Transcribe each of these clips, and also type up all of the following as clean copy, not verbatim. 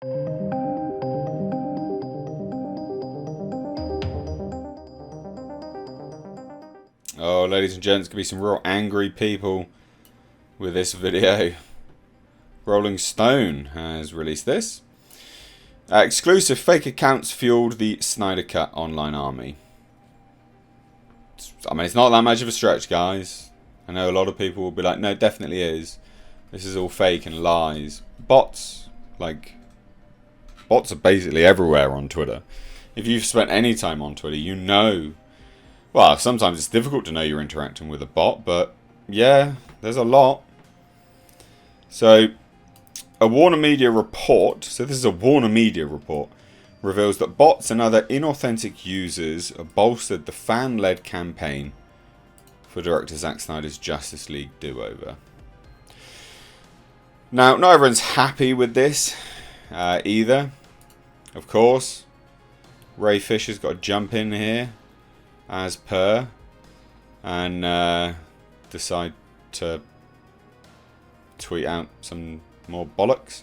Oh, ladies and gents, gonna be some real angry people with this video. Rolling Stone has released this. Exclusive fake accounts fueled the Snyder Cut online army. I mean, it's not that much of a stretch, guys. I know a lot of people will be like, no, it definitely is. This is all fake and lies. Bots are basically everywhere on Twitter. If you've spent any time on Twitter, you know. Well, sometimes it's difficult to know you're interacting with a bot, but yeah, there's a lot. So, a Warner Media report, so this is a Warner Media report, reveals that bots and other inauthentic users have bolstered the fan-led campaign for director Zack Snyder's Justice League do-over. Now, not everyone's happy with this either, of course. Ray Fisher's got to jump in here, as per, and decide to tweet out some more bollocks.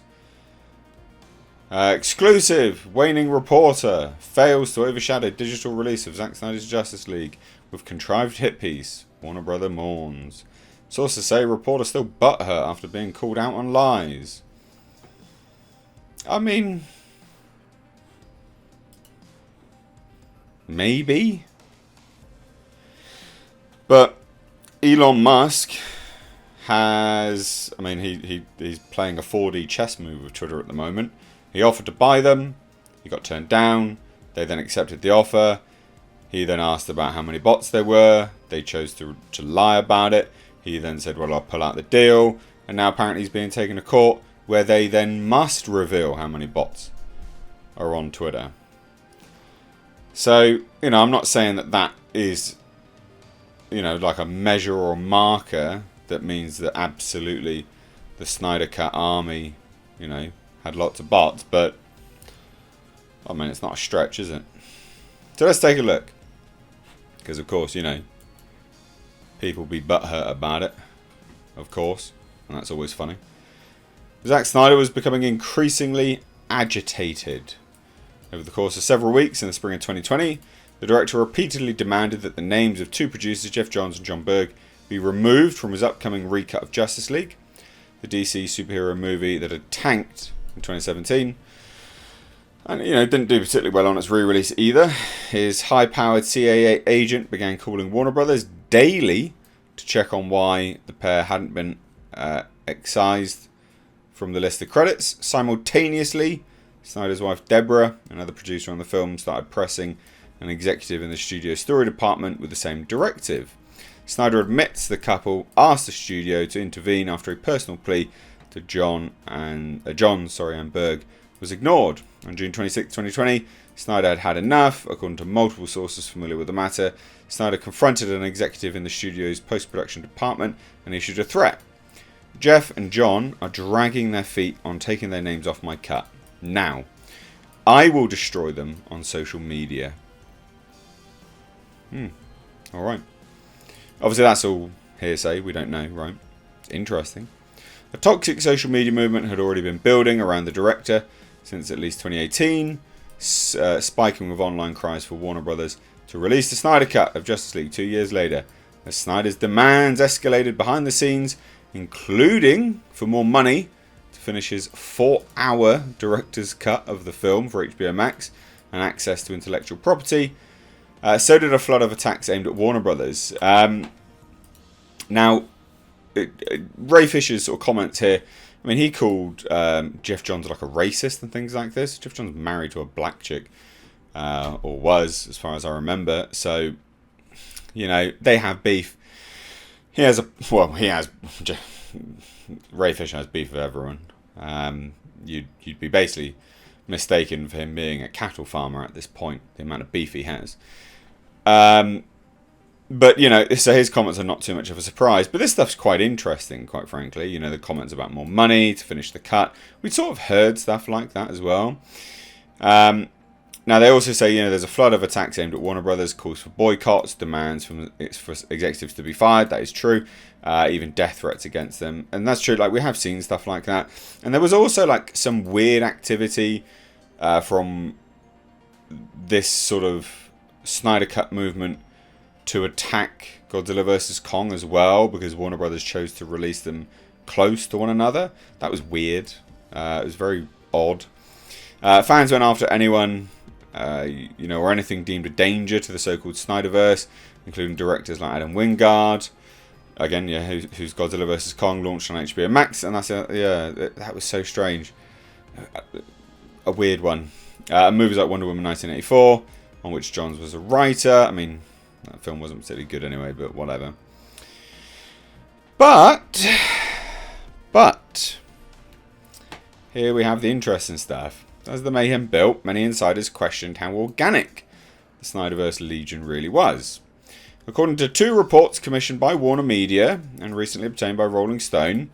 Exclusive! Waning reporter fails to overshadow digital release of Zack Snyder's Justice League with contrived hit piece. Warner Brother mourns. Sources say reporter still butthurt after being called out on lies. I mean, maybe. But Elon Musk has, I mean, he's playing a 4D chess move with Twitter at the moment. He offered to buy them. He got turned down. They then accepted the offer. He then asked about how many bots there were. They chose to lie about it. He then said, well, I'll pull out the deal. And now apparently he's being taken to court where they then must reveal how many bots are on Twitter. So, you know, I'm not saying that that is, you know, like a measure or marker that means that absolutely the Snyder Cut army, you know, had lots of bots. But, I mean, it's not a stretch, is it? So let's take a look. Because, of course, you know, people be butthurt about it, of course, and that's always funny. Zack Snyder was becoming increasingly agitated. Over the course of several weeks in the spring of 2020, the director repeatedly demanded that the names of two producers, Geoff Johns and John Berg, be removed from his upcoming recut of Justice League, the DC superhero movie that had tanked in 2017. And, you know, didn't do particularly well on its re-release either. His high-powered CIA agent began calling Warner Brothers daily to check on why the pair hadn't been excised from the list of credits. Simultaneously, Snyder's wife Deborah, another producer on the film, started pressing an executive in the studio story department with the same directive. Snyder admits the couple asked the studio to intervene after a personal plea to John and Berg was ignored. On June 26, 2020, Snyder had had enough. According to multiple sources familiar with the matter, Snyder confronted an executive in the studio's post-production department and issued a threat. Geoff and John are dragging their feet on taking their names off my cut. Now, I will destroy them on social media. Alright. Obviously that's all hearsay, we don't know, right? Interesting. A toxic social media movement had already been building around the director since at least 2018, spiking with online cries for Warner Brothers to release the Snyder Cut of Justice League 2 years later, as Snyder's demands escalated behind the scenes, including for more money to finish his 4-hour director's cut of the film for HBO Max and access to intellectual property. So did a flood of attacks aimed at Warner Brothers. Now, Ray Fisher's sort of comments here, I mean, he called Geoff Johns like a racist and things like this. Geoff Johns married to a black chick, or was, as far as I remember. So, you know, they have beef. Ray Fisher has beef with everyone. You'd be basically mistaken for him being a cattle farmer at this point, the amount of beef he has. But, you know, so his comments are not too much of a surprise. But this stuff's quite interesting, quite frankly. You know, the comments about more money to finish the cut. We'd sort of heard stuff like that as well. Now, they also say, you know, there's a flood of attacks aimed at Warner Brothers, calls for boycotts, demands for executives to be fired. That is true. even death threats against them. And that's true, like, we have seen stuff like that. And there was also, like, some weird activity from this sort of Snyder Cut movement to attack Godzilla vs. Kong as well, because Warner Brothers chose to release them close to one another. That was weird. It was very odd. Fans went after anyone, or anything deemed a danger to the so-called Snyderverse, including directors like Adam Wingard, again, whose Godzilla vs. Kong launched on HBO Max, and that was so strange. A weird one. Movies like Wonder Woman 1984, on which Johns was a writer. I mean, that film wasn't particularly good anyway, but whatever. But here we have the interesting stuff. As the mayhem built, many insiders questioned how organic the Snyderverse Legion really was. According to 2 reports commissioned by Warner Media and recently obtained by Rolling Stone,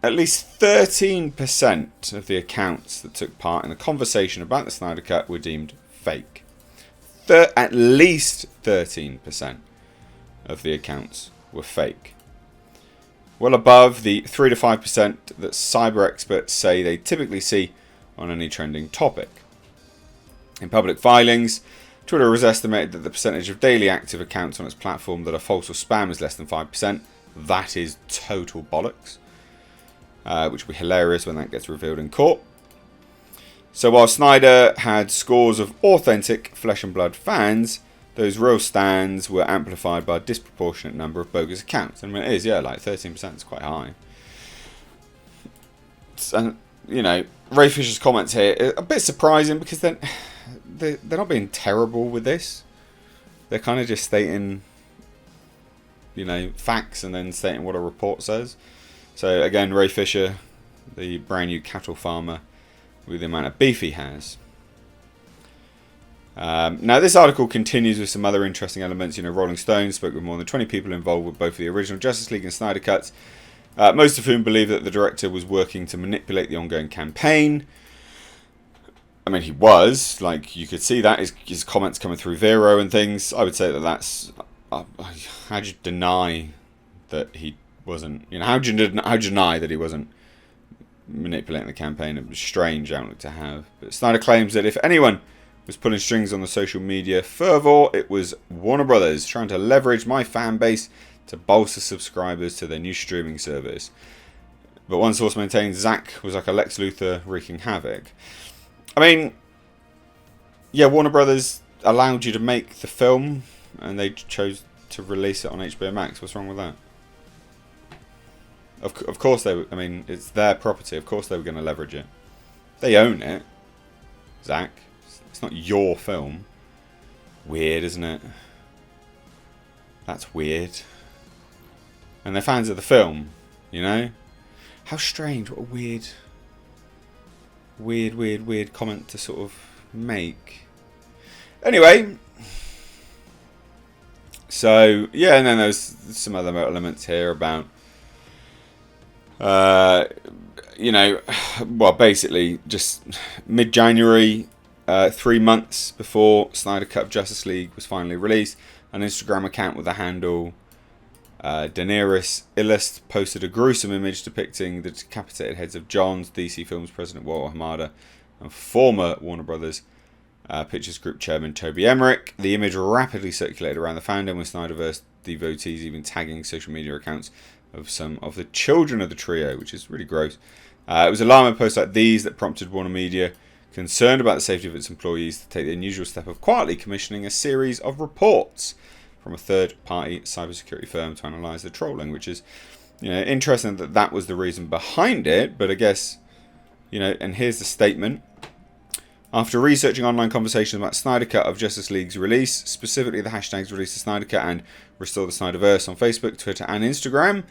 at least 13% of the accounts that took part in the conversation about the Snyder Cut were deemed fake. At least 13% of the accounts were fake. Well above the 3 to 5% that cyber experts say they typically see on any trending topic. In public filings, Twitter has estimated that the percentage of daily active accounts on its platform that are false or spam is less than 5%. That is total bollocks. Which will be hilarious when that gets revealed in court. So while Snyder had scores of authentic flesh and blood fans, those real stands were amplified by a disproportionate number of bogus accounts. I mean, it is, like 13% is quite high. And, Ray Fisher's comments here are a bit surprising because they're not being terrible with this. They're kind of just stating, facts and then stating what a report says. So again, Ray Fisher, the brand new cattle farmer, with the amount of beef he has. Now this article continues with some other interesting elements. Rolling Stone spoke with more than 20 people involved with both the original Justice League and Snyder Cuts, most of whom believe that the director was working to manipulate the ongoing campaign. I mean, he was. Like, you could see that, his comments coming through Vero and things. I would say that that's... how do you deny that he wasn't... how do you deny that he wasn't manipulating the campaign? It was a strange outlook to have. But Snyder claims that if anyone was pulling strings on the social media fervor, it was Warner Brothers trying to leverage my fan base to bolster subscribers to their new streaming service. But one source maintains Zack was like a Lex Luthor Wreaking Havoc. I mean, yeah, Warner Brothers allowed you to make the film and they chose to release it on HBO Max. What's wrong with that? Of course they... I mean, it's their property. Of course they were going to leverage it. They own it, Zack. It's not your film. Weird, isn't it? That's weird. And they're fans of the film, How strange. What a weird comment to sort of make. Anyway. So, yeah, and then there's some other elements here about... well, basically, just mid-January, 3 months before Snyder Cut of Justice League was finally released, an Instagram account with the handle Daenerys Illust posted a gruesome image depicting the decapitated heads of Johns, DC Films President Walter Hamada, and former Warner Brothers Pictures Group Chairman Toby Emmerich. The image rapidly circulated around the fandom, with Snyderverse devotees even tagging social media accounts of some of the children of the trio, which is really gross. It was alarming posts like these that prompted Warner Media, concerned about the safety of its employees, to take the unusual step of quietly commissioning a series of reports from a third-party cybersecurity firm to analyse the trolling, which is, interesting that that was the reason behind it. But I guess, and here's the statement. After researching online conversations about Snyder Cut of Justice League's release, specifically the hashtags Release the Snyder Cut and Restore the Snyderverse on Facebook, Twitter and Instagram,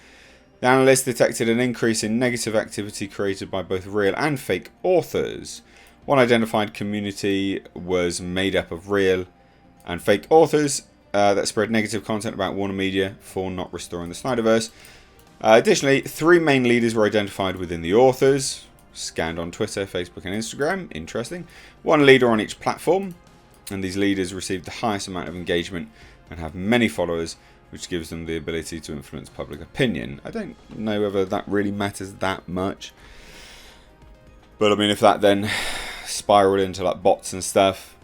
the analysts detected an increase in negative activity created by both real and fake authors. One identified community was made up of real and fake authors that spread negative content about Warner Media for not restoring the Snyderverse. Additionally, 3 main leaders were identified within the authors, scanned on Twitter, Facebook and Instagram. Interesting. 1 leader on each platform, and these leaders received the highest amount of engagement and have many followers which gives them the ability to influence public opinion. I don't know whether that really matters that much. But I mean, if that then spiraled into like bots and stuff,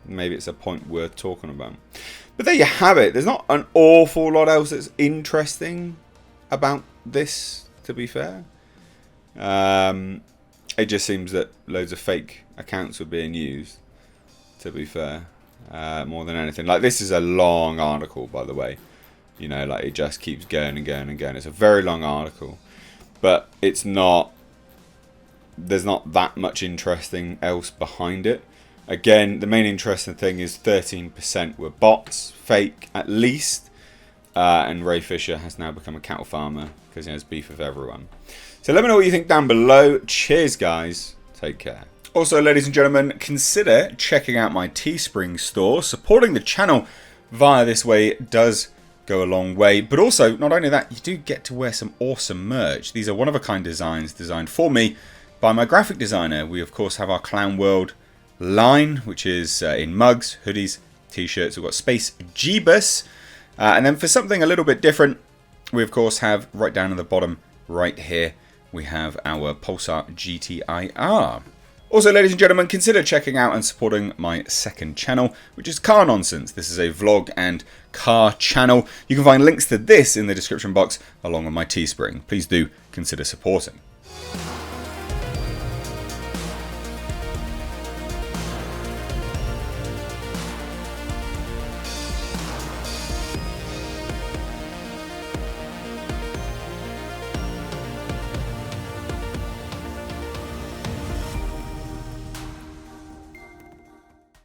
maybe it's a point worth talking about. But there you have it. There's not an awful lot else that's interesting about this, to be fair. It just seems that loads of fake accounts were being used, to be fair, more than anything. Like, this is a long article, by the way. You know, like, it just keeps going and going and going. It's a very long article, but it's not, there's not that much interesting else behind it. Again, the main interesting thing is 13% were bots, fake at least, and Ray Fisher has now become a cattle farmer because he has beef with everyone. So let me know what you think down below. Cheers, guys. Take care. Also, ladies and gentlemen, consider checking out my Teespring store. Supporting the channel via this way does go a long way. But also, not only that, you do get to wear some awesome merch. These are one-of-a-kind designs designed for me by my graphic designer. We, of course, have our Clown World line, which is in mugs, hoodies, t-shirts. We've got Space Jeebus. And then for something a little bit different, we, of course, have right down at the bottom right here, we have our Pulsar GTIR. Also, ladies and gentlemen, consider checking out and supporting my second channel, which is Car Nonsense. This is a vlog and car channel. You can find links to this in the description box along with my Teespring. Please do consider supporting.